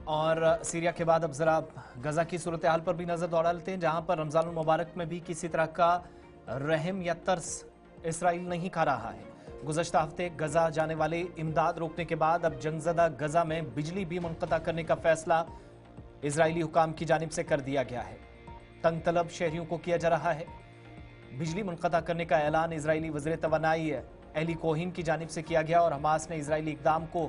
اور सीरिया के बाद अब ज़रा गज़ा की सूरत हाल पर भी नज़र दौड़ा लेते हैं, जहां पर रमज़ान मुबारक में भी किसी तरह का रहम या तरस इसराइल नहीं खा रहा है। गुज़श्ता हफ्ते गज़ा जाने वाले इमदाद रोकने के बाद अब जंगज़दा गज़ा में बिजली भी मुनक़ता करने का फैसला इजरायली हुकाम की जानिब से कर दिया गया है। तंग तलब शहरियों को किया जा रहा है। बिजली मुनक़ता करने का ऐलान इजरायली वज़ीर तवानाई एली कोहिन की जानिब से किया गया और हमास ने इजरायली इक़दाम को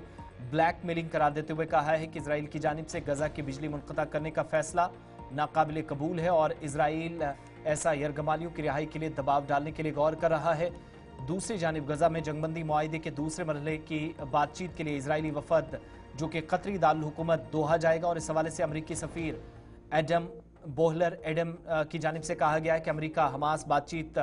ब्लैक मेलिंग करार देते हुए कहा है कि इजराइल की जानिब से गज़ा की बिजली मुनक़ता करने का फैसला नाकाबिल कबूल है और इजराइल ऐसा यरगमालियों की रिहाई के लिए दबाव डालने के लिए गौर कर रहा है। दूसरी जानिब गज़ा में जंगबंदी मुआहिदे के दूसरे मरहले की बातचीत के लिए इजरायली वफद जो कि कतरी दारुल हुकूमत दोहा जाएगा और इस हवाले से अमरीकी सफ़ीर एडम बोहलर की जानिब से कहा गया है कि अमरीका हमास बातचीत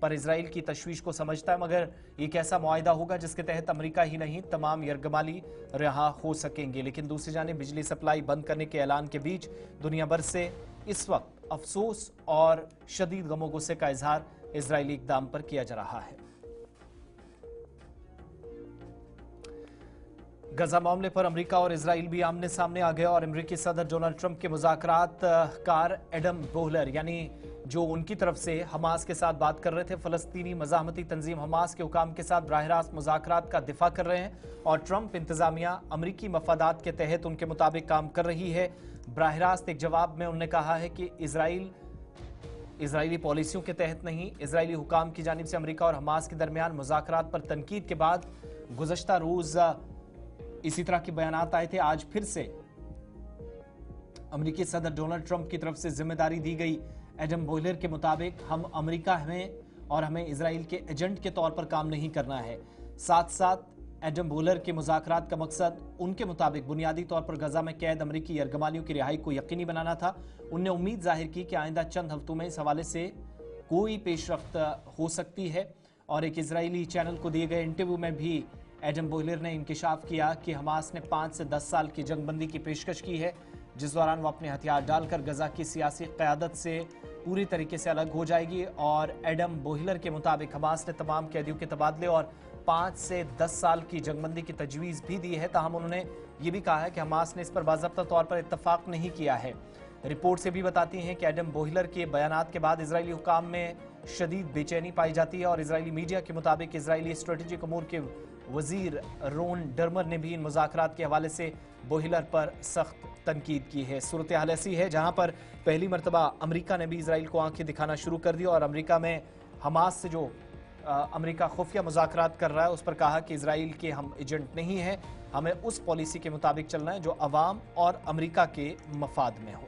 पर इजराइल की तशवीश को समझता है, मगर ये कैसा मुआहिदा होगा जिसके तहत अमरीका ही नहीं तमाम यरगमाली रिहा हो सकेंगे। लेकिन दूसरी जानिब बिजली सप्लाई बंद करने के ऐलान के बीच दुनिया भर से इस वक्त अफसोस और शदीद गमो गुस्से का इजहार इजरायली इक़दाम पर किया जा रहा है। गजा मामले पर अमेरिका और इजराइल भी आमने सामने आ गया और अमेरिकी सदर डोनाल्ड ट्रंप के मुज़ाकरात कार एडम बोहलर यानी जो उनकी तरफ से हमास के साथ बात कर रहे थे, फ़लस्तीनी मज़ाहमती तंजीम हमास के हुकाम के साथ बराह रास्त मुज़ाकरात का दिफा कर रहे हैं और ट्रंप इंतज़ामिया अमरीकी मफादात के तहत उनके मुताबिक काम कर रही है। बराह रास्त एक जवाब में उन्होंने कहा है कि इजरायली पॉलिसियों के तहत नहीं, इजरायली हुकाम की जानिब से अमरीका और हमास के दरमियान मुज़ाकरात पर तनकीद के बाद गुज़श्ता रोज़ इसी तरह के बयानात आए थे। आज फिर से अमेरिकी सदर डोनाल्ड ट्रंप की तरफ से जिम्मेदारी दी गई। एडम बोहलर के मुताबिक हम अमेरिका में और हमें इजराइल के एजेंट के तौर पर काम नहीं करना है। साथ साथ एडम बोहलर के मुज़ाकरात का मकसद उनके मुताबिक बुनियादी तौर पर गजा में कैद अमेरिकी यरगमालियों की रिहाई को यकीनी बनाना था। उनने उम्मीद जाहिर की कि आइंदा चंद हफ्तों में इस हवाले से कोई पेशरफ्त हो सकती है और एक इजरायली चैनल को दिए गए इंटरव्यू में भी एडम बोहलर ने इंकिशाफ किया कि हमास ने 5 से 10 साल की जंगबंदी की पेशकश की है, जिस दौरान वो अपने हथियार डालकर गजा की सियासी क़यादत से पूरी तरीके से अलग हो जाएगी। और एडम बोहलर के मुताबिक हमास ने तमाम कैदियों के तबादले और 5 से 10 साल की जंगबंदी की तजवीज़ भी दी है। ताहम उन्होंने ये भी कहा है कि हमास ने इस पर बाज़ाब्ता तौर पर इत्तफाक नहीं किया है। रिपोर्ट से भी बताती हैं कि एडम बोहलर के बयानात के बाद इजरायली हुकाम में शदीद बेचैनी पाई जाती है और इजरायली मीडिया के मुताबिक इजरायली स्ट्रेटेजिक अमूर के वजीर रोन डर्मर ने भी इन मुज़ाकरात के हवाले से बोहलर पर सख्त तनकीद की है। सूरत हाल ऐसी है जहां पर पहली मरतबा अमरीका ने भी इजराइल को आंखें दिखाना शुरू कर दी और अमरीका में हमास से जो अमरीका खुफिया मुज़ाकरात कर रहा है उस पर कहा कि इजराइल के हम एजेंट नहीं हैं, हमें उस पॉलिसी के मुताबिक चलना है जो अवाम और अमरीका के मफाद में हो।